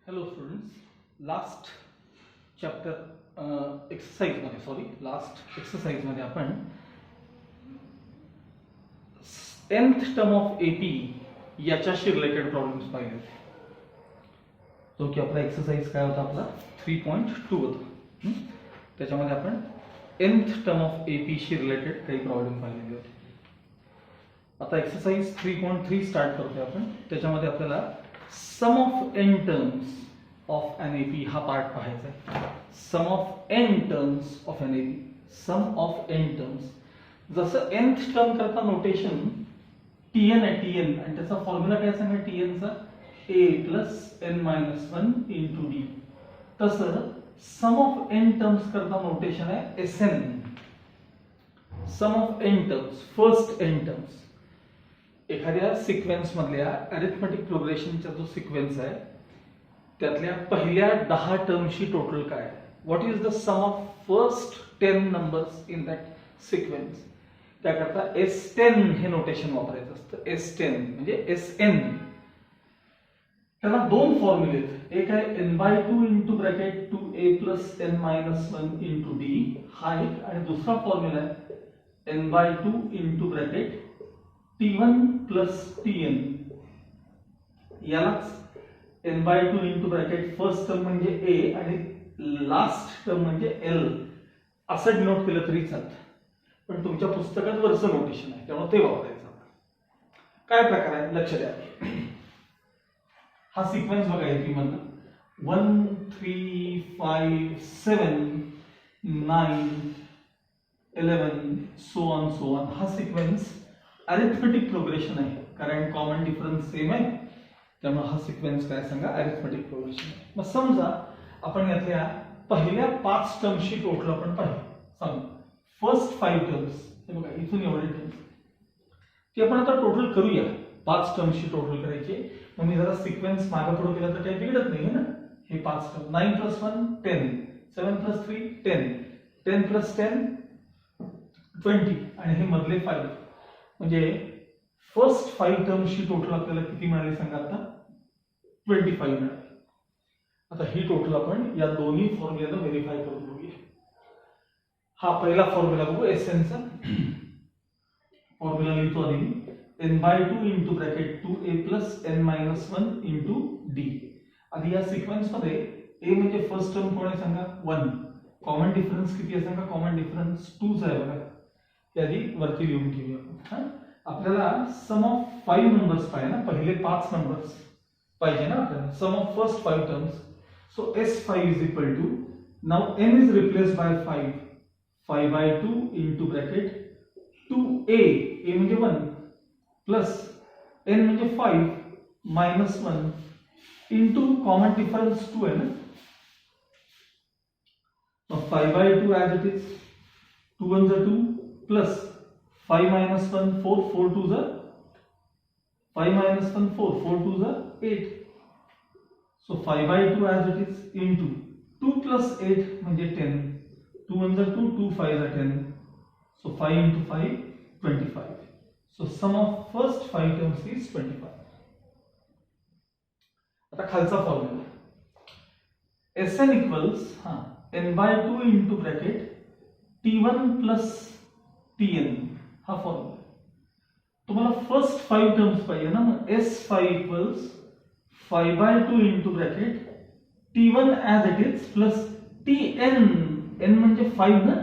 Hello students, last chapter exercise मध्ये आपण nth term of AP याच्याशी रिलेटेड प्रॉब्लेम्स पाहिले. जो की आपला एक्सरसाइज काय होता, आपला 3.2 होता. त्याच्यामध्ये आपण nth term of AP she related काही प्रॉब्लेम पाहिलेले होते. आता एक्सरसाइज 3.3 स्टार्ट करतोय आपण. त्याच्यामध्ये आपल्याला sum of n terms of an AP हा पार्ट पाहायचा आहे. Sum of n terms of an AP, sum of n terms. जसं nth टर्म करता नोटेशन tn आहे, tn, आणि त्याचा फॉर्म्युला काय सांगा, tn चा a plus n minus 1 into d. तसं सम ऑफ n टर्म्स करता नोटेशन आहे sn. Sum of n terms, first n terms. एखाद्या सिक्वेन्स मधल्या अरिथमेटिक प्रोग्रेशनचा जो सिक्वेन्स आहे त्यातल्या पहिल्या 10 टर्मची टोटल काय, what is the sum of first 10 numbers in that sequence. त्याकरता S10 हे नोटेशन वापरायचं असतं. S10 म्हणजे Sn. त्याला दोन फॉर्म्युले आहेत. एक आहे n/2 into bracket 2a plus n minus 1 into D हा एक, आणि दुसरा फॉर्म्युला आहे n/2 into bracket T1 plus Tn. यालाच n/2 into bracket first term म्हणजे a आणि लास्ट टर्म म्हणजे l असं डिनोट केलं तरी चालतं, पण तुमच्या पुस्तकात वरचं नोटेशन आहे त्यामुळे ते वापरायचं. काय प्रकार आहे लक्ष द्या. हा सिक्वेन्स बघा, एपी मधला 1 3 5 7 9 11 सो ऑन हा सिक्वेन्स अरिथमेटिक प्रोग्रेशन आहे, कारण कॉमन डिफरन्स सेम आहे. त्यामुळे हा सिक्वेन्स काय सांगा, अरिथमेटिक प्रोग्रेशन आहे. मग समजा आपण यातल्या पहिल्या 5 टर्म्सची टोटल आपण पाहिजे. समजा फर्स्ट 5 टर्म्स, हे बघा इथून एवढे टर्म्स, ते आपण आता टोटल करूया. 5 टर्म्सची टोटल करायची. मग मी जरा सिक्वेन्स मागे पुढे केला तर काही बिघडत नाही ना. हे 5 टर्म 9 प्लस 1 10, 7 प्लस 3 10, 10 प्लस 10 20, आणि हे मधले 5 म्हणजे फर्स्ट 5 टर्म्सची टोटल आपल्याला किती मिळाली सांगा आता, 25 मिळाली. आता ही टोटल आपण या दोन्ही फॉर्म्युलाने व्हेरीफाय करून बघूया. हा पहिला फॉर्म्युला बघू, Sn चा फॉर्म्युला लिहितो आधी. n/2 into bracket 2a plus n minus 1 into D. आधी या सिक्वेन्स मध्ये a म्हणजे फर्स्ट टर्म कोण आहे सांगा, 1. कॉमन डिफरन्स किती आहे सांगा, कॉमन डिफरन्स 2 आहे बघा. ते आधी वरती लिहून ठेवूया. आपल्याला सम ऑफ 5 नंबर्स पाहिजे ना, पहिले 5 नंबर्स पाहिजे ना आपल्याला. Sum of first 5 terms. So S5 is equal to, now n is replaced by 5, 5/2 into bracket 2a, a म्हणजे 1 प्लस n म्हणजे 5 मायनस 1 इंटू कॉमन डिफरन्स 2 आहे ना. मग 5/2 ॲज इट इज, 2 1 जा 2 प्लस 5 minus 1 4, 4 2 जा 5 minus 1 4, 4 2 जा 8. So 5/2 as it is into 2 plus 8 म्हणजे 10, 2 1 जा 2, 2 5 जा 10. So 5 into 5 25. So sum of first 5 terms is 25. आता खालचा formula Sn equals n/2 into bracket T1 plus Tn हा फॉर्म्युला. तुम्हाला फर्स्ट 5 टर्म्स पाहिजे ना, मग S5 equals 5/2 into bracket T1 as it is plus Tn. n म्हणजे 5 ना,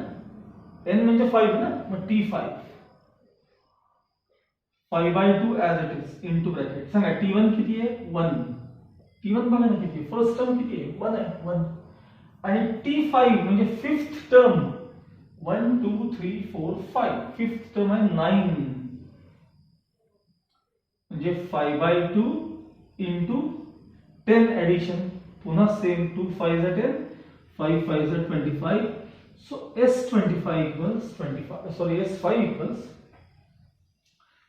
n म्हणजे 5 ना, मग T5 5/2 as it is into bracket. सांगा T1 किती आहे, 1. T1 बघा ना किती आहे, फर्स्ट टर्म किती आहे, 1 आहे, 1. आणि T5 म्हणजे फिफ्थ टर्म, 1 2 3 4 5, फिफ्थ टर्म आहे 9, म्हणजे 5/2 इंटू 10 ऍडिशन, पुन्हा सेम 2 5 जा 10, 5 5 जा 25. So S25 equals 25, sorry S5 equals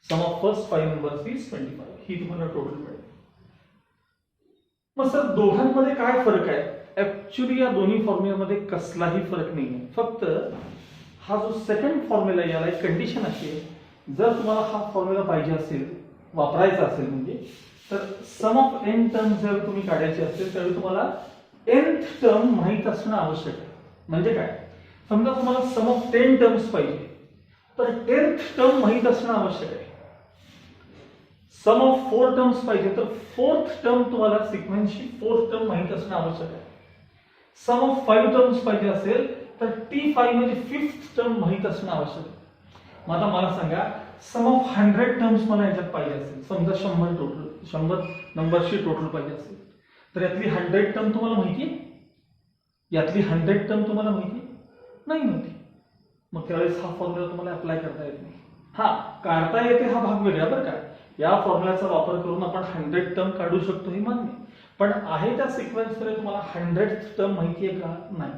sum of first 5 numbers is 25. ही तुम्हाला टोटल मिळेल. मग सर दोघांमध्ये काय फरक आहे? ऍक्च्युली या दोन्ही फॉर्म्युलामध्ये कसलाही फरक नाही आहे. फक्त हा जो सेकंड फॉर्म्युला आहे याला एक कंडिशन अशी आहे, जर तुम्हाला हा फॉर्म्युला पाहिजे असेल, वापरायचा असेल, म्हणजे तर सम ऑफ एन टर्म जर तुम्ही काढायची असेल त्यावेळी तुम्हाला nth टर्म माहित असणं आवश्यक आहे. म्हणजे काय, समजा तुम्हाला सम ऑफ 10 टर्म्स पाहिजे तर 10th टर्म माहित असणं आवश्यक आहे. सम ऑफ 4 टर्म्स पाहिजे तर 4th टर्म तुम्हाला सिक्वेन्सची 4th टर्म माहित असणं आवश्यक आहे. सम ऑफ 5 टर्म्स पाहिजे असेल तर T5 म्हणजे 5th टर्म माहित असणं आवश्यक आहे. मग आता मला सांगा, सम ऑफ 100 टर्म्स मला याच्यात पाहिजे असेल, समजा 100 नंबरची टोटल पाहिजे असेल तर यातली 100 टर्म तुम्हाला माहिती आहे? यातली 100 टर्म तुम्हाला माहिती नाही नव्हती. मग त्यावेळेस हा फॉर्म्युला तुम्हाला अप्लाय करता येत नाही. हा काढता येते, हा भाग वेगळा बरं का. या फॉर्म्युलाचा वापर करून आपण 100 टर्म काढू शकतो हे मान्य, पण आहे त्या सिक्वेन्स मध्ये तुम्हाला 100th टर्म माहिती आहे का? नाही.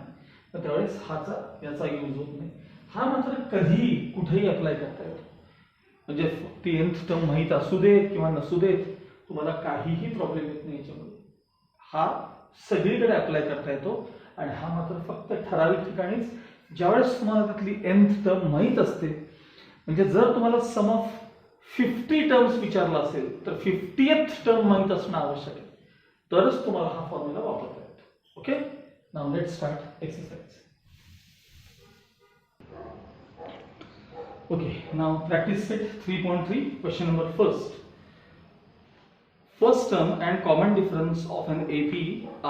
तर त्यावेळेस याचा यूज होत नाही. हा मात्र कधीही कुठेही अप्लाय करता येतो. म्हणजे ती nth टर्म माहित असू देत किंवा नसू देत, तुम्हाला काहीही प्रॉब्लेम येत नाही याच्यामध्ये. हा सगळीकडे अप्लाय करता येतो आणि हा मात्र फक्त ठराविक ठिकाणीच ज्यावेळेस तुम्हाला त्यातली nth टर्म माहित असते. म्हणजे जर तुम्हाला सम ऑफ 50 टर्म्स विचारला असेल तर 50th टर्म माहित असणं आवश्यक आहे, तरच तुम्हाला हा फॉर्म्युला वापरता येतो. Okay, now let's start exercise. Okay, now practice set 3.3, question number first. First term and common difference of an AP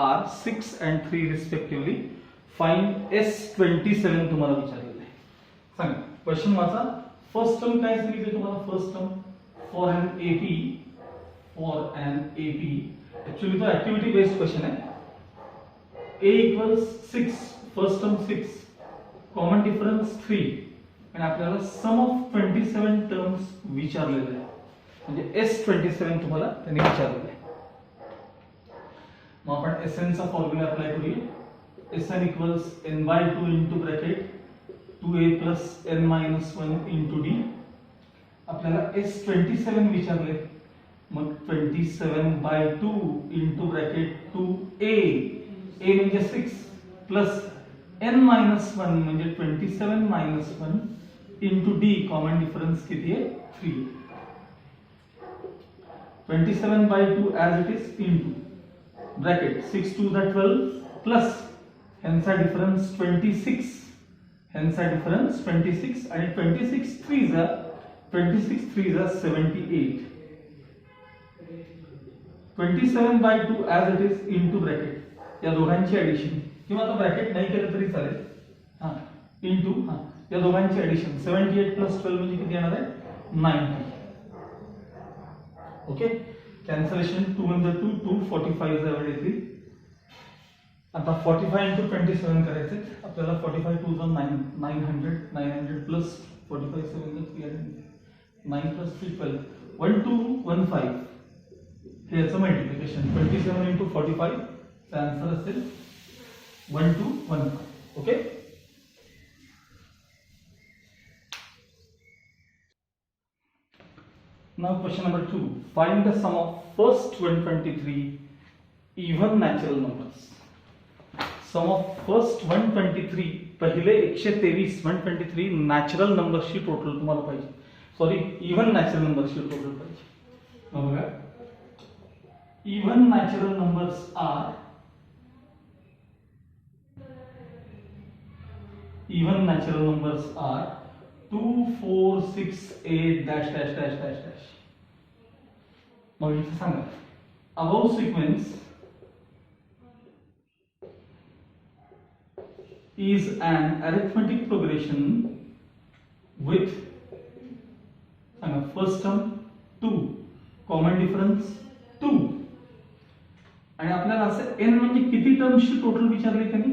are 6 and 3 respectively. Find S27 तुम्हाला विचारलेलं आहे. सांगा क्वेश्चन वाचा. फर्स्ट टर्म काय सांगितले तुम्हाला? First term for an AP actually तो activity based question आहे. A equals 6, first term 6, common difference 3 आणि आपल्याला सम ऑफ 27 टर्म्स विचारलेले आहे. म्हणजे S27 तुम्हाला त्यांनी विचारलेलं आहे. मग आपण Sn चा फॉर्म्युला अप्लाय करूया. Sn equals n/2 into bracket 2a plus n minus 1 into d. आपल्याला S27 विचारले, मग 27/2 into bracket 2a, a म्हणजे 6 प्लस n minus 1 म्हणजे 27 minus 1 into d, common difference किती आहे? 3. 27/2 as it is into bracket 6 2 is 12 plus hence difference 26, hence difference 26 and 26 3s are 78. 27/2 as it is into bracket या दोघांची addition, किंवा आता bracket नाही केलं तरी चालेल. हा इंटू या दोघांची ऍडिशन 78 प्लस 12 म्हणजे किती येणार आहे? 90. ओके, कॅन्सलेशन 2 × 2 2 45 जवळ येतील. आता 45 × 27 करायचे आपल्याला. 45 2 900 प्लस 45 7 300 9 प्लस 3 12 1215 हे याचं मल्टिप्लिकेशन. 27 × 45 चा आन्सर असेल 1215. Okay, now question number 2. Find the sum of first 123 even natural numbers. Sum of first 123 पहिले 123 123 नॅचरल नंबर्सची टोटल तुम्हाला पाहिजे. सॉरी, इव्हन नॅचरल नंबर्सची टोटल पाहिजे. बघा, even natural numbers are even natural numbers are 2 4 6 8 dash dash dash dash dash. मग इथे सांगा, above sequence is an arithmetic progression with सांगा first term 2, common difference 2 आणि आपल्याला असं n म्हणजे किती टर्म्सची टोटल विचारली त्यांनी?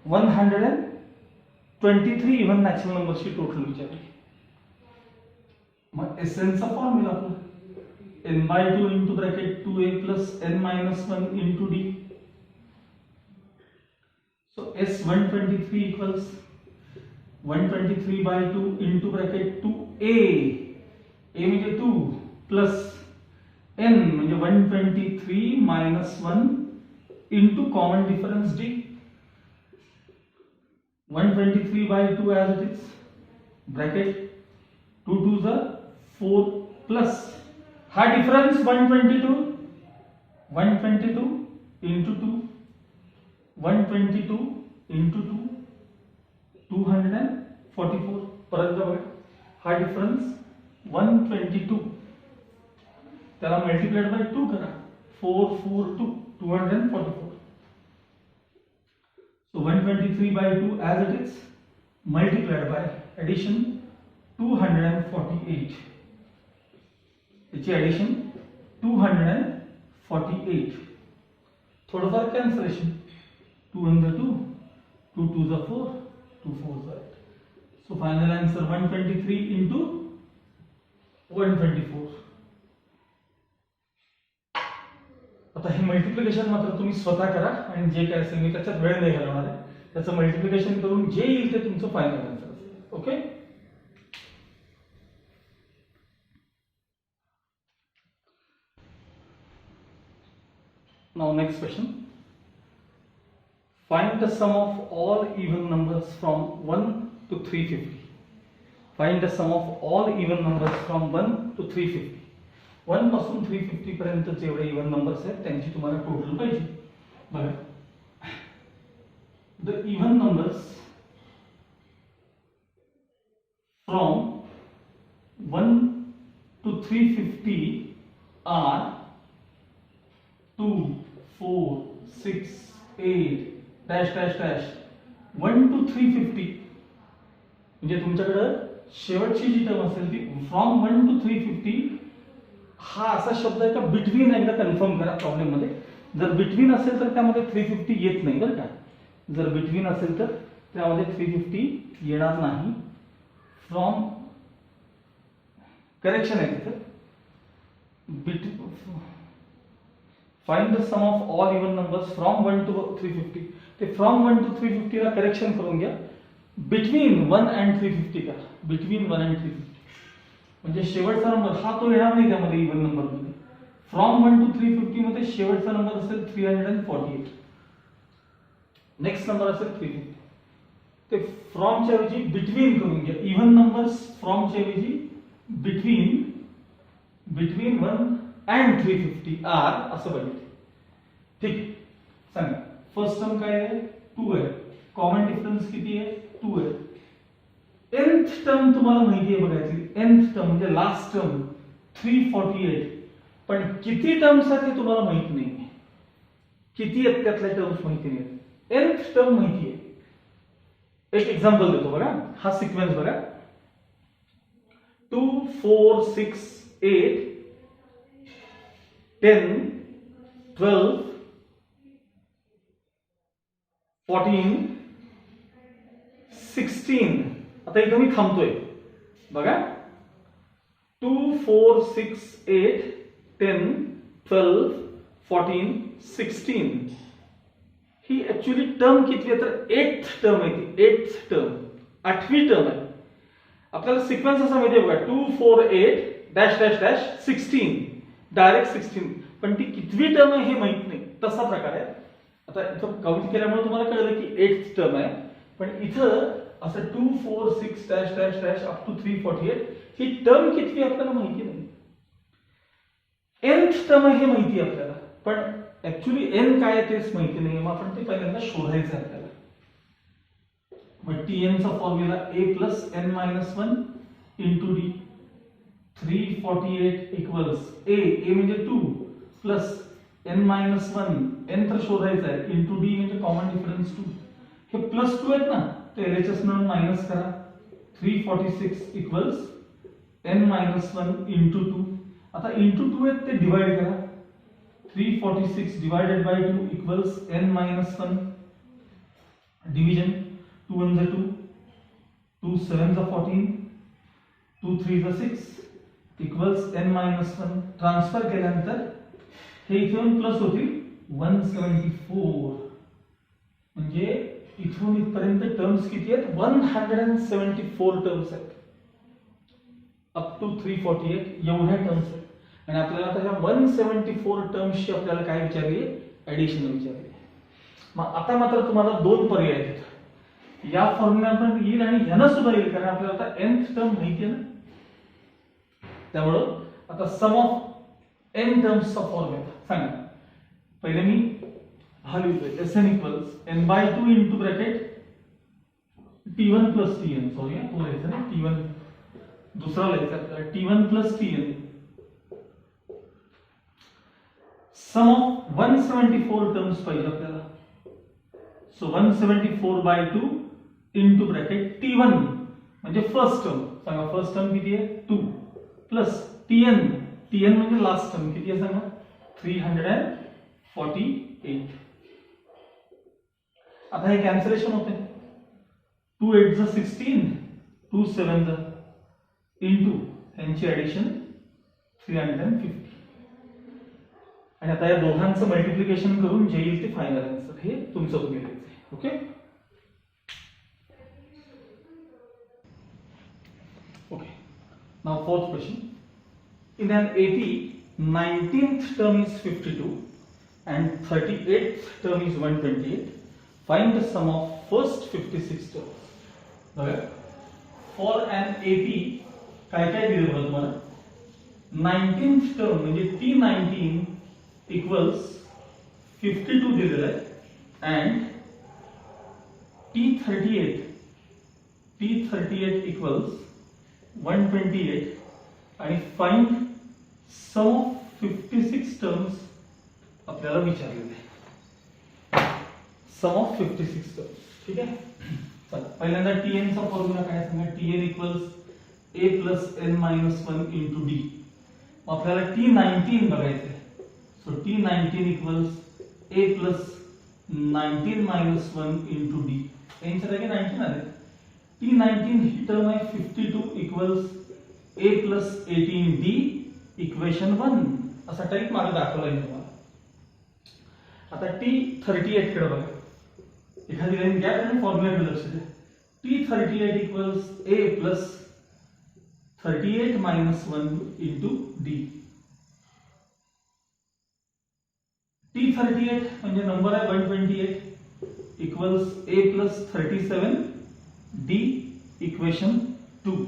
123 इव्हन नॅचरल नंबर्सची टोटल विचारली. मग Sn चा फॉर्म्युला आपला n/2 into bracket 2a plus n minus 1 into d. So S123 equals 123/2 into bracket 2a, a म्हणजे 2 plus n म्हणजे 123 minus 1 into common difference d. 123/2 as it is bracket 2 2s are 4 plus हा difference 122 into 2, 122 into 2, 244. परत बघा, हा difference 122 त्याला multiplied by 2 करा, 442, 244. So 123 by 2 as it is, multiplied by addition 248. याची addition 248. थोडंफार cancellation, 2 and 2, 2 2s are 4, 2 4s are 8. So final answer 123 into 124. आता हे मल्टिप्लिकेशन मात्र तुम्ही स्वतः करा आणि जे काय असेल मी त्याच्यात वेळ नाही घालवणार आहे, त्याचं मल्टिप्लिकेशन करून जे येईल ते तुमचं फायनल आन्सर असेल. Okay, now next question. Find the sum of all even numbers from 1 to 350. Find the sum of all even numbers from 1 to 350. 1 पासून 350 पर्यंत जेवढे इवन नंबर्स आहेत त्यांची तुम्हाला टोटल पाहिजे. बघा, the even numbers from 1 to 350 are 2 4 6 8 dash dash dash 1 to 350. म्हणजे तुमच्याकडे शेवटची जी टर्म असेल ती फ्रॉम 1 to 350. हा असा शब्द आहे का बिटवीन, एकदा कन्फर्म करा प्रॉब्लेम मध्ये. जर बिटवीन असेल तर त्यामध्ये 350 येत नाही बरं का. जर बिटवीन असेल तर त्यामध्ये 350 येणार नाही. फ्रॉम करेक्शन आहे तिथे. Find the sum of all even numbers from 1 to 350. ते फ्रॉम 1 to 350 ला करेक्शन करून घ्या. बिटवीन 1 and 350 का, बिटवीन 1 and 350 म्हणजे शेवटचा नंबर हा तो येणार नाही त्यामध्ये इवन नंबर मध्ये. फ्रॉम 1 to 350 मध्ये शेवटचा नंबर असेल 348. नेक्स्ट नंबर असेल 350. ते फ्रॉम च्या ऐवजी बिटवीन करून घ्या. इवन नंबर्स फ्रॉम च्या ऐवजी बिटवीन 1 and 350 आर असं बघितलं. ठीक, सांगा फर्स्ट टर्म काय आहे, 2 आहे. कॉमन डिफरन्स किती आहे, 2 आहे. nth टर्म तुम्हाला माहिती आहे बघायची. nth टर्म म्हणजे लास्ट टर्म 348. पण किती टर्म्स आहेत हे तुम्हाला माहित नाही. किती आहेत त्यातल्या टर्म्स माहिती नाही. nth टर्म माहिती आहे. एक एक्झाम्पल देतो बघा, हा सिक्वेन्स बघा. 2 4 6 8 10 12 14 16. आता इथं मी थांबतोय बघा. 2 4 6 8 10 12 14 16. ही ऍक्च्युअली टर्म किती आहे तर 8th टर्म आहे ती. 8th टर्म, 8वी टर्म आहे. आपल्याला सिक्वेन्स असा माहिती आहे बघा, 2 4 8 डॅश डॅश डॅश 16 डायरेक्ट 16. पण ती कितवी टर्म आहे हे माहित नाही, तसा प्रकार आहे. आता इथं काउंट केल्यामुळे तुम्हाला कळलं की 8th टर्म आहे. पण इथं असं 2 4 6 dash dash dash up to 348 ही टर्म किती आपल्याला माहिती नाही. nth टर्म आहे हे माहिती आहे आपल्याला, पण ऍक्च्युअली n काय आहे तेच माहिती नाही. मग आपण ते पहिल्यांदा शोधायचं आहे आपल्याला. मग tn चा formula a plus n minus 1 into d. 348 equals a म्हणजे 2 प्लस n मायनस 1 n तर शोधायचं आहे इंटू d म्हणजे कॉमन डिफरन्स 2. हे प्लस 2 आहेत ना, ते LHS म्हणून मायनस करा. 346 इक्वल्स n मायनस 1 इंटू 2. आता इंटू 2 आहेत ते डिवाइड करा. 346 divided by 2 equals n minus 1. Division 2 1 2, 2 7 14, 2 3 6 equals n minus 1. Transfer केल्यानंतर हे इथून प्लस होतील 174. म्हणजे इथून इथपर्यंत टर्म्स किती आहेत, 174 टर्म्स आहेत. अप टू 348 एवढ्या टर्म्स आहेत. आणि आपल्याला आता ह्या 174 टर्म्सची आपल्याला काय विचारली, ऍडिशन विचारली. मग आता मात्र तुम्हाला दोन पर्याय आहेत. या फॉर्म्युला पण येईल आणि ह्यानं सुद्धा येईल, कारण आपल्याला आता nth टर्म माहिती आहे ना. त्यामुळं आता सम ऑफ n टर्म्सचा फॉर्म्युला सांगा. पहिले मी हा लिहितोय Sn equals n/2 into bracket T1 plus Tn. Sorry तो लिहायचा ना T1 दुसरा लिहायचा आपल्याला T1 plus Tn sum of 174 terms पाहिजे आपल्याला. सो 174/2 इंटू ब्रॅकेट T1 म्हणजे फर्स्ट टर्म. सांगा फर्स्ट टर्म किती आहे 2 प्लस Tn म्हणजे लास्ट टर्म किती आहे सांगा 348. आता हे कॅन्सलेशन होते. 2 8 16 2 7 इंटू यांची ऍडिशन 350 आणि आता या दोघांचं मल्टिप्लिकेशन करून जे येईल ते फायनल आन्सर हे तुमचं तुम्ही लिहायचं. Okay okay now fourth question. In an AP, 19th term is 52 and 38th term is 128. Find the sum of first 56 terms. बघा for an AP काय काय दिलं बघा तुम्हाला. 19th term म्हणजे T19 equals 52 दिलेलं आहे and T38 equals 128 आणि फाइंड सम ऑफ 56 टर्म्स आपल्याला विचारलेले आहे. Sum of 56 terms. ठीक आहे चला पहिल्यांदा Tn चा फॉर्म्युला काय सांगा. Tn equals a plus n minus 1 into D. आपल्याला T19 बघायचं आहे. So T19 equals a plus 19 minus 1 into D. यांच्या जागी 19 आले. T19 ही टर्म आहे 52 equals a plus 18d equation 1 असा टाइप मागे दाखवला आहे तुम्हाला. आता T38 कडे बघा. एखादी लाईन घ्या आणि फॉर्म्युला लक्ष द्या. T38 equals a plus 38 minus 1 into d. T38 म्हणजे नंबर आहे 128 equals a plus 37 d equation 2.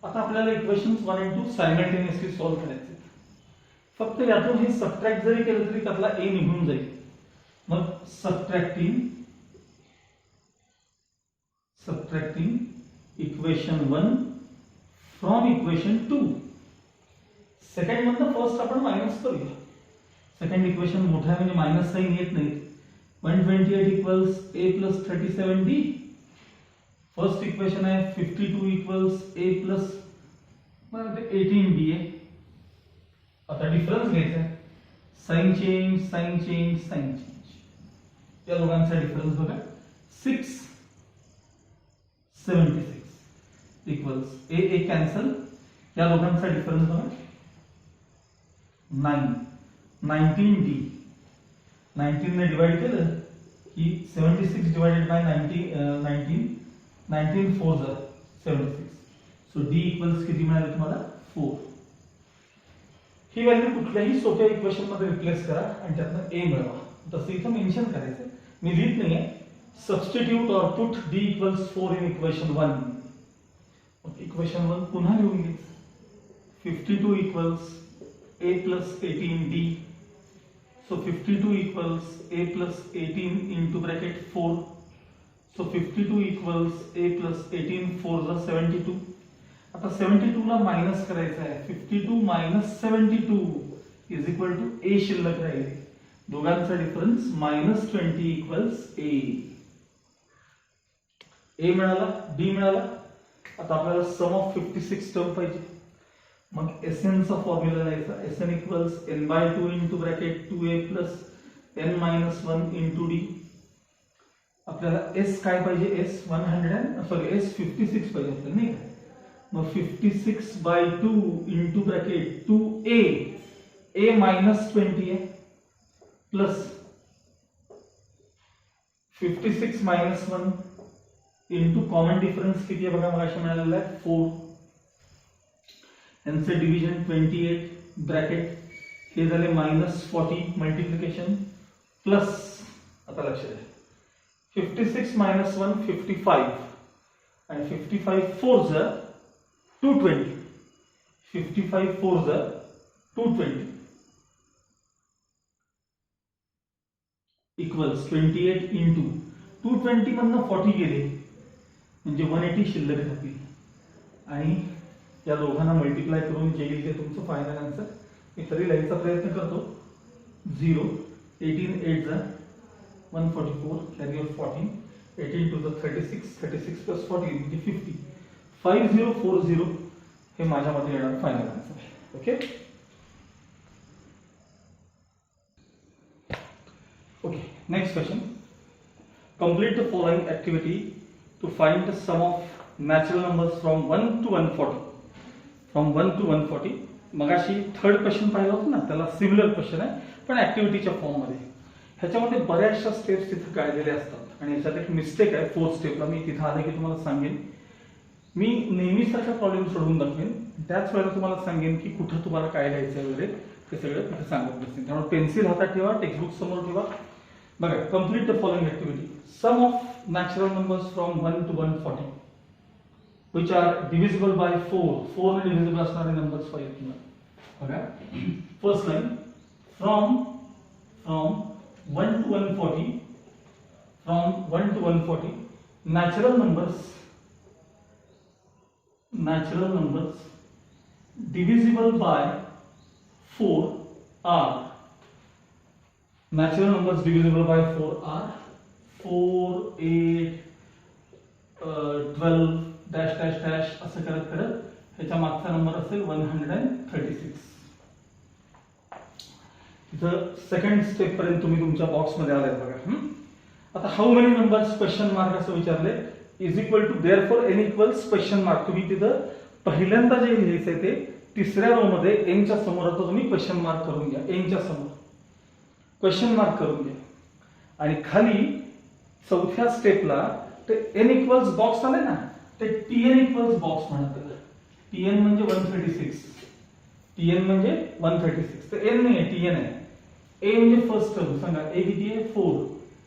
आता आपल्याला इक्वेशन्स 1 आणि 2 सायमल्टेनियसली सॉल्व्ह करायचे. फक्त यातून हे सबट्रॅक्ट जरी केलं तरी त्यातला a निघून जाईल. मग subtracting equation 1 from equation 2. Second मधनं फर्स्ट आपण मायनस करूया. सेकंड इक्वेशन मोठा आहे म्हणजे मायनस साइन येत नाही. 128 equals a plus 37d. First equation आहे 52 इक्वल्स a प्लस 18d आहे. आता डिफरन्स घ्यायचा आहे. Sign change. या दोघांचा डिफरन्स बघा 676 इक्वल्स a कॅन्सल. या दोघांचा डिफरन्स बघा 19d. 19 ने डिवाइड केलं की 76 divided by 19 4 76. So d equals किती मिळाले तुम्हाला 4. ही व्हॅल्यू कुठल्याही सोप्या इक्वेशन मध्ये रिप्लेस करा आणि त्यातनं a मिळवा. तसं इथं मेन्शन करायचं मी लिहित नाहीये. सबस्टिट्यूट और put d equals 4 in equation 1. Equation 1 पुन्हा लिहून घ्यायचं. 52 equals a plus 18d. So 52 equals a plus 18 into bracket 4. So 52 equals a plus 18 4 is 72. आता 72 ला मायनस करायचं आहे. 52 minus 72 is equal to a शिल्लक राहील. दोघांचा डिफरन्स -20 इक्वल्स a. a मिळाला, d मिळाला. आता आपल्याला सम ऑफ 56 टर्म पाहिजे. मग Sn चा फॉर्म्युला लिहायचा. Sn equals n/2 into bracket 2a plus n minus 1 into d. आपल्याला s काय पाहिजे. s 56 पाहिजे आपल्याला नाही का. मग 56/2 into bracket 2a a minus 20 आहे plus 56 minus 1 into common difference किती आहे बघा मगाशी मिळालेला आहे 4. यांचे डिव्हिजन 28 ब्रॅकेट हे झाले -40 मल्टिप्लिकेशन प्लस. आता लक्ष द्या 56 मायनस 1 55 आणि 55 4 220. 55 4 220 इक्वल्स 28 इंटू 220 मधनं 40 गेले म्हणजे 180 शिल्लक राहतील आणि या दोघांना मल्टिप्लाय करून जे येईल ते तुमचं फायनल आन्सर. मी तरी लिहायचा प्रयत्न करतो. 0 18 8 जा 144 carry off 14 18 to the 36 36 plus 40 म्हणजे 50 5040 हे माझ्यामध्ये येणार फायनल आन्सर आहे. Okay okay next question. Complete the following activity to find the sum of natural numbers from 1 to 140. फ्रॉम 1 to 140. मगाशी थर्ड क्वेश्चन पाहिलं होतं ना, त्याला सिमिलर क्वेश्चन आहे पण ऍक्टिव्हिटीच्या फॉर्म मध्ये. ह्याच्यामध्ये बऱ्याचशा स्टेप्स तिथे काढलेल्या असतात आणि याच्यात एक मिस्टेक आहे 4th स्टेपला. मी तिथे आले की तुम्हाला सांगेन. मी नेहमीसारखा प्रॉब्लेम सोडवून दाखवेन, त्याच वेळेला तुम्हाला सांगेन की कुठं तुम्हाला काय लिहायचं वगैरे ते सगळं तिथे सांगत बसेन. त्यामुळे पेन्सिल हातात ठेवा, टेक्स्टबुक समोर ठेवा. बघा, complete the following activity. Sum of natural numbers from 1 to 140 which are divisible by 4. 4 ने divisible असणारे नंबर्स पाहिजे. बघा, फर्स्ट लाइन फ्रॉम 1 to 140. फ्रॉम 1 to 140 natural numbers divisible by 4 are natural numbers divisible by 4 are 4 8 12 dash dash dash असं करत करत ह्याच्या मागचा नंबर असेल 136. इथं सेकंड स्टेप पर्यंत तुम्ही तुमच्या बॉक्स मध्ये आलाय बघा. आता how many numbers question mark असं विचारले is equal to therefore n equals question mark. तुम्ही तिथं पहिल्यांदा जे लिहायचंय ते तिसऱ्या रो मध्ये n च्या समोर आता तुम्ही क्वेश्चन मार्क करून घ्या. n च्या समोर क्वेश्चन मार्क करून घ्या आणि खाली चौथ्या स्टेपला ते n इक्वल्स बॉक्स आले ना, ते tn इक्वल्स बॉक्स म्हणतात. tn म्हणजे 136. tn म्हणजे 136. तर n नाही tn आहे. a म्हणजे फर्स्ट टर्म. सांगा a किती आहे? 4.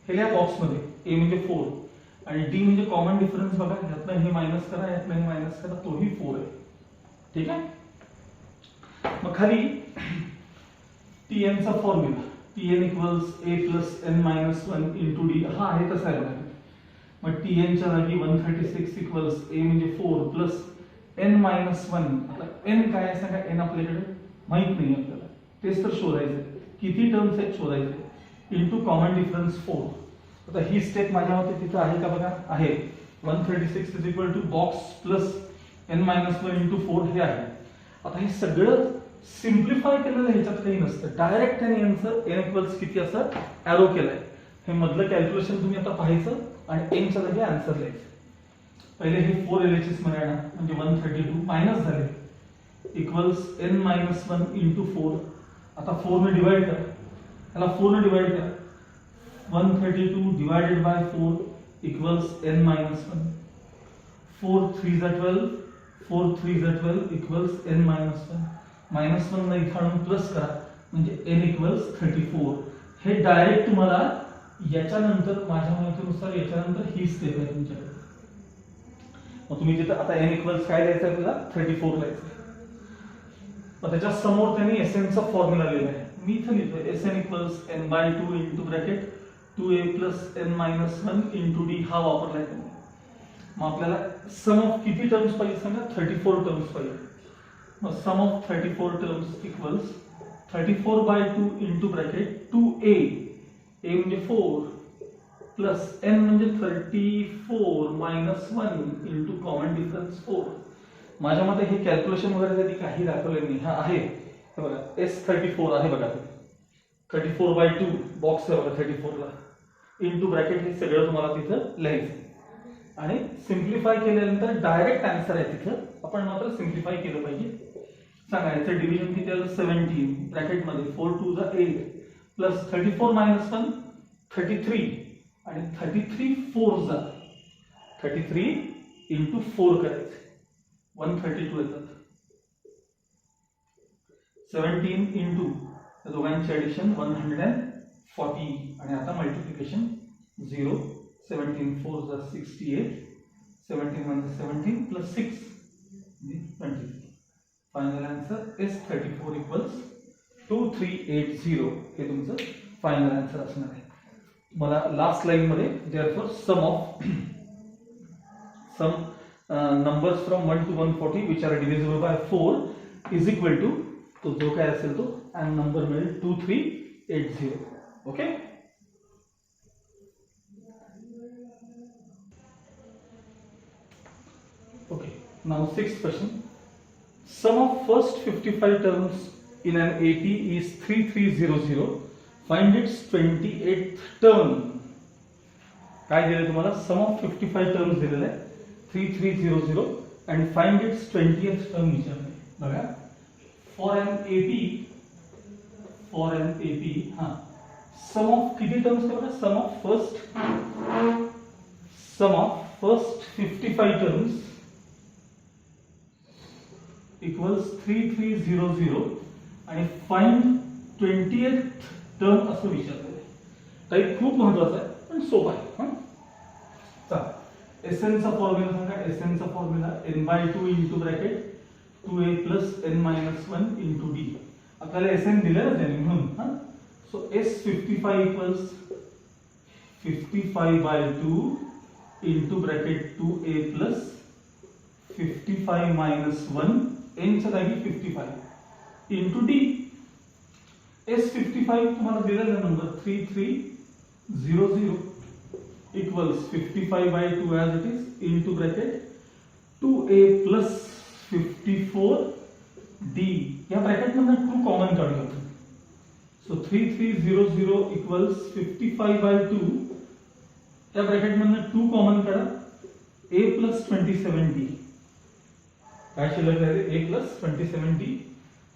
हे या बॉक्स मध्ये a म्हणजे 4 आणि d म्हणजे कॉमन डिफरन्स. बघा, यातनं हे मायनस करा, यातनं हे मायनस करा, तोही 4 आहे. ठीक आहे. मग खाली tn चा formula tn equals a plus n minus 1 into d हा आहे तसा आहे. मग tn च्या जागी 136 इक्वल्स a म्हणजे 4 प्लस n मायनस 1. आता n काय आहे सांगा? n आपल्याकडे माहित नाही आपल्याला, तेच तर शोधायचं. किती टर्म्स आहेत शोधायचे इंटू कॉमन डिफरन्स 4. आता ही स्टेप माझ्या मते तिथं आहे का? बघा, आहे. 136 is equal to box plus n minus 1 into 4 हे आहे. आता हे सगळं सिम्प्लिफाय केलेलं ह्याच्यात काही नसतं. डायरेक्ट त्याने यांचं n इक्वल्स किती असं ॲरो केलंय. हे मधलं कॅल्क्युलेशन तुम्ही आता पाहायचं आणि n च्या जागी आन्सर लिहायचं. पहिले हे 4 LHS मध्ये आणा म्हणजे 132 मायनस झाले इक्वल्स n मायनस 1 इंटू 4. आता 4 ने डिवाइड करा, याला 4 ने डिवाइड करा. 132 divided by 4 equals n minus 1. 4 3 जा 12, 4 3 जा 12 इक्वल्स n मायनस 1. मायनस 1 ने इथं आणून प्लस करा म्हणजे n इक्वल्स 34. हे डायरेक्ट तुम्हाला याच्यानंतर माझ्या माहितीनुसार याच्यानंतर ही स्टेप आहे तुमच्याकडे. मग तुम्ही जिथे आता n इक्वल्स काय लिहायचं आपल्याला? 34 लिहायचं. मग त्याच्या समोर त्यांनी Sn चा फॉर्म्युला लिहिला आहे. मी इथे लिहितोय Sn equals n/2 into bracket 2a plus n minus 1 into d हा वापरलाय त्यांनी. मग आपल्याला सम ऑफ किती टर्म्स पाहिजे सांगा? 34 टर्म्स पाहिजे. मग sum of 34 terms equals 34/2 into bracket 2a. a म्हणजे 4 प्लस n म्हणजे 34 मायनस 1 इंटू कॉमन डिफरन्स 4. माझ्या मते हे कॅल्क्युलेशन वगैरे कधी काही दाखवले नाही. हा आहे, हे बघा S34 आहे. बघा 34/2 बॉक्स आहे बघा 34 ला इंटू ब्रॅकेट. हे सगळं तुम्हाला तिथं लिहायचं आणि सिम्प्लिफाय केल्यानंतर डायरेक्ट आन्सर आहे तिथं. आपण मात्र सिम्प्लिफाय केलं पाहिजे. सांगा याचं डिव्हिजन किती आलं? 17 ब्रॅकेट मध्ये 4 2 जा 8 प्लस 34 मायनस 1 33 आणि 33 4 जा 33 इंटू 4 करायचं 132 येतात. 17 इंटू त्या दोघांची ऍडिशन 140 आणि आता मल्टिप्लिकेशन 0. 17 4 जा 68, 17 1 जा 17 plus 6 23. Final answer S34 equals 2380 हे तुमचं फायनल आन्सर असणार आहे. मला लास्ट लाईन मध्ये therefore some numbers from 1 to 140 which are divisible by 4 is equal to, तो जो काय असेल तो and नंबर मिळेल 2380. Okay. Okay, now sixth question. Sum of first 55 terms in an AP is 3300. Find its 28th term. काय दिले तुम्हाला? Sum of 55 terms दिलेले आहे 3300 and find its 20th term विचारले. बघा, for an AP हा sum of किती terms बघा, sum of first 55 terms equals 3300 आणि find 20th term असं विचारले. काही खूप महत्वाचं आहे पण सोपं आहे. चला, SN चा फॉर्म्युला सांगा. SN चा formula n/2 into bracket 2a plus n-1 into d. आपल्याला SN दिलेलं आहे म्हणून so S55 equals 55/2 into bracket 2a plus 55 minus 1 n चा जागी 55 into d. S55 तुम्हाला दिलेला number 3300 equals 55/2 as it is into bracket 2a plus 54d. या bracket मधून 2 कॉमन काढूया आपण. So 3300 equals 55/2. या ब्रॅकेट मधून 2 कॉमन काढा. a plus 27d. काय शिल्लक आहे? a plus 27d.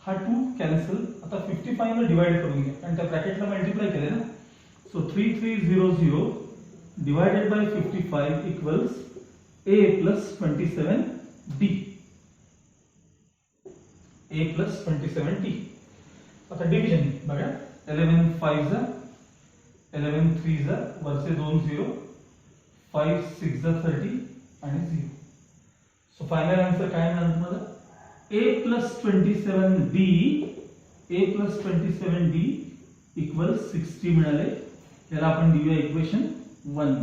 हा 2 कॅन्सल. आता 55 ने डिवाइड करून घ्या आणि त्या ब्रॅकेटला मल्टिप्लाय केले ना. So 3300 divided by 55 equals a plus 27d. a plus 27d. आता डिव्हिजन बघा. 11 5 जा 11 3 जा वरचे 2 0 5 6 जा 30 आणि 0. सो फायनल आन्सर काय मिळाला तुम्हाला? a plus 27d equals 60 मिळाले. याला आपण देऊया इक्वेशन 1.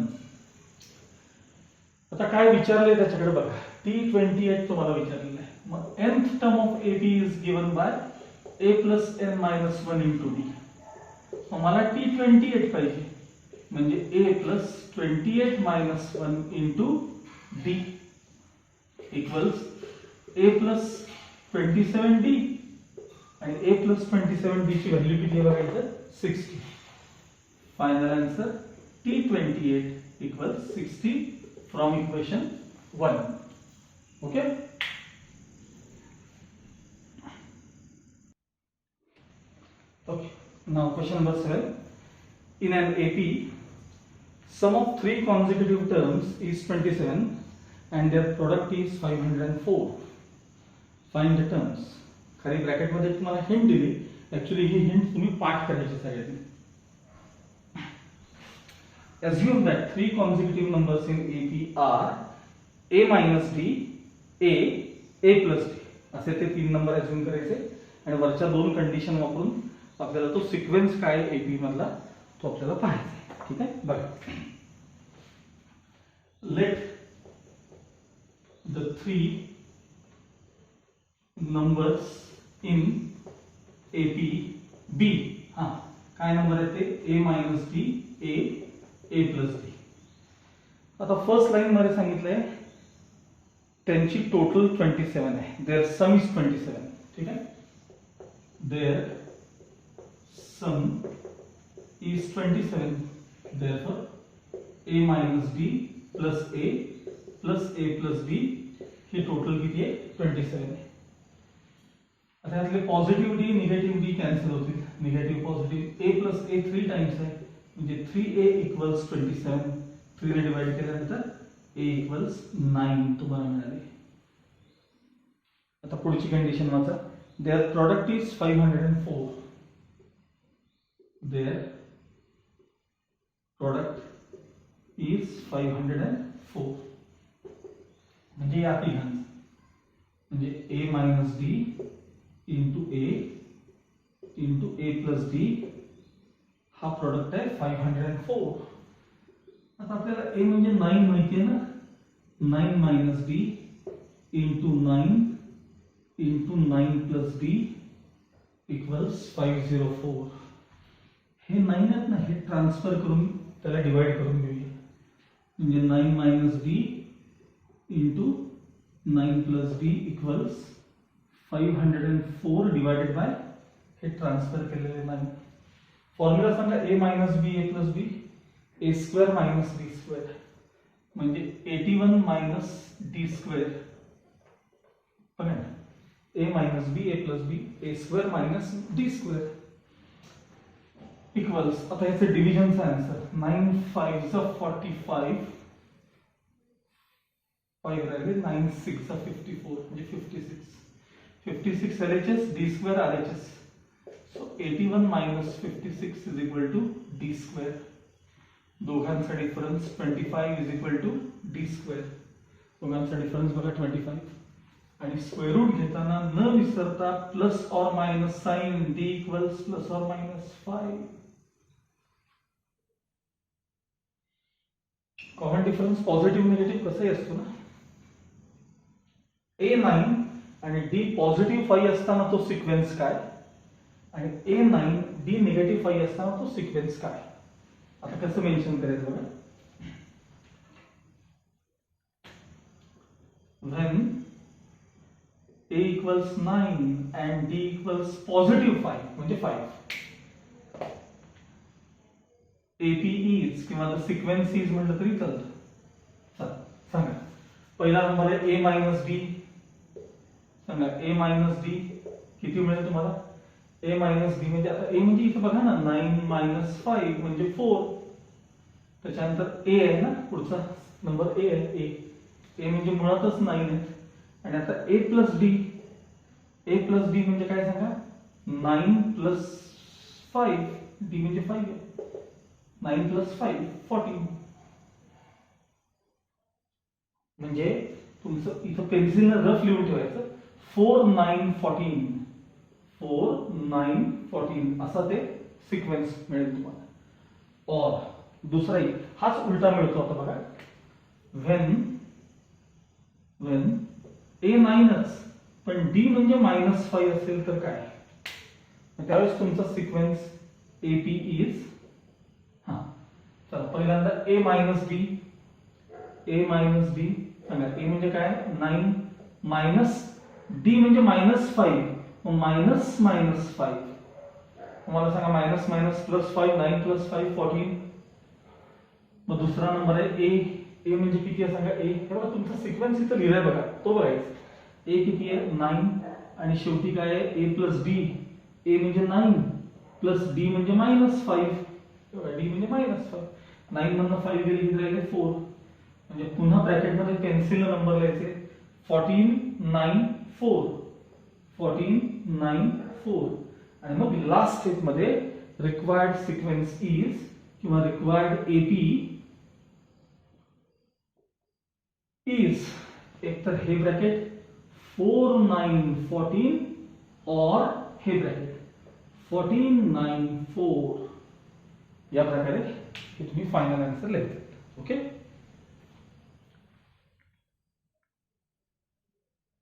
आता काय विचारले त्याच्याकडे बघा. T28 तुम्हाला विचारलेलं आहे. मग nth term of AP is given by a plus n-1 into d. मग मला T28 पाहिजे म्हणजे a plus 28 minus 1 into d equals a plus 27d आणि a plus 27d ची व्हॅल्यू किती बघायचं? 60. Final answer T28 equals 60 from equation 1. Okay. Okay. Now question number 7. In an AP, sum of 3 consecutive terms is 27 and their product is 504. Find the terms. खाली bracket मध्ये तुम्हाला hint दिली. Actually ही hint तुम्ही पाठ करायची सगळ्यांनी. Assume that 3 consecutive numbers in AP are a minus d, a plus d. असे ते 3 नंबर अज्यूम करायचे आणि वरच्या 2 कंडिशन वापरून आपल्याला तो सिक्वेन्स काय AP मधला तो आपल्याला पाहायचा. ठीक आहे. बघा, late the 3 numbers in AP b. हा काय नंबर आहे ते? a minus d, a plus d. आता फर्स्ट लाईन मध्ये सांगितलंय त्यांची टोटल 27 आहे. There sum is 27. ठीक आहे. There sum is 27. Therefore a minus d plus a plus d ही टोटल किती आहे? 27 आहे. आता यातले positive D negative D cancel होतील. Negative positive a plus a 3 times आहे म्हणजे 3a equals 27. 3 ने डिवाइड केल्यानंतर a equals 9 तुम्हाला मिळाले. आता पुढची कंडिशन वाचा. Their product is 504. Their product is 504 म्हणजे या तिघांचं म्हणजे a minus d into a into A plus D हा प्रोडक्ट आहे 504. आता आपल्याला ए म्हणजे 9 माहिती आहे ना, 9 minus D into 9 into 9 plus D equals 504. हे 9 आहेत ना, हे ट्रान्सफर करून त्याला डिवाइड करून घेऊया. म्हणजे 9 minus D into 9 plus D equals 504 divided by हे ट्रान्सफर केलेले 9. फॉर्म्युला सांगा, A minus B A plus B A square minus B square म्हणजे 81 मायनस डी स्क्वेअर. पण A minus B A plus B A square minus D square equals, आता याचे डिव्हिजनचा answer 9 5 45, 5 राहिले, 9 6 54 म्हणजे 56. 56 LHS D square RHS. So 81 minus 56 is equal to d square. दोघांचा difference 25 is equal to d square. दोघांचा difference बघा 25. आणि square root घेताना न विसरता plus or minus sign d equals plus or minus 5. Common difference positive negative कसंही असतो ना. A9 आणि D पॉझिटिव्ह 5 असताना तो सिक्वेन्स काय, आणि A9 D निगेटिव्ह 5 असताना तो सिक्वेन्स काय. आता कसं मेन्शन करायचं बघा. when A equals 9 and D equals positive 5 म्हणजे 5, AP is किंवा the sequence is म्हटलं तरी चालतं. चला सांगा, पहिला नंबर आहे A मायनस डी. सांगा A मायनस डी किती मिळेल तुम्हाला. A मायनस डी म्हणजे आता A म्हणजे इथे बघा ना 9 मायनस 5 म्हणजे 4. त्याच्यानंतर A आहे ना, पुढचा नंबर A आहे. A म्हणजे मुळातच 9 आहे. आणि आता A plus D, A plus D म्हणजे काय सांगा, 9 प्लस 5, डी म्हणजे 5 आहे. 9 प्लस 5 14. म्हणजे तुमचं इथं पेन्सिलनं रफ लिहून ठेवायचं 4 9 14, 4 9 14 असा ते सिक्वेन्स मिळेल तुम्हाला. और दुसराही हाच उलटा मिळतो. आता बघा, when A9च पण D म्हणजे -5 असेल तर काय, त्यावेळेस तुमचा सिक्वेन्स AP इज, हा चला पहिल्यांदा A minus D. A minus D सांगा, A म्हणजे काय 9 मायनस D म्हणजे -5, मग मायनस मायनस 5. तुम्हाला सांगा मायनस मायनस प्लस 5, 9 प्लस 5 14. मग दुसरा नंबर आहे A म्हणजे किती आहे सांगा. A तेव्हा तुमचा सिक्वेन्स इथं लिहिलाय बघा, तो बघायचा. A किती आहे 9 आणि शेवटी काय आहे A प्लस डी. A म्हणजे 9 प्लस D म्हणजे -5, D म्हणजे -5. 9 मधनं 5 गेले किती राहिले 4. म्हणजे पुन्हा ब्रॅकेट मध्ये पेन्सिल नंबर लिहायचे 14 9 4, 14 9 4. आणि मग लास्ट स्टेप मध्ये रिक्वायर्ड सिक्वेन्स इज किंवा रिक्वायर्ड AP इज एक तर हे ब्रॅकेट 4 9 14 और हे ब्रॅकेट 14 9 4. या प्रकारे हे तुम्ही फायनल आन्सर लिहिता. ओके.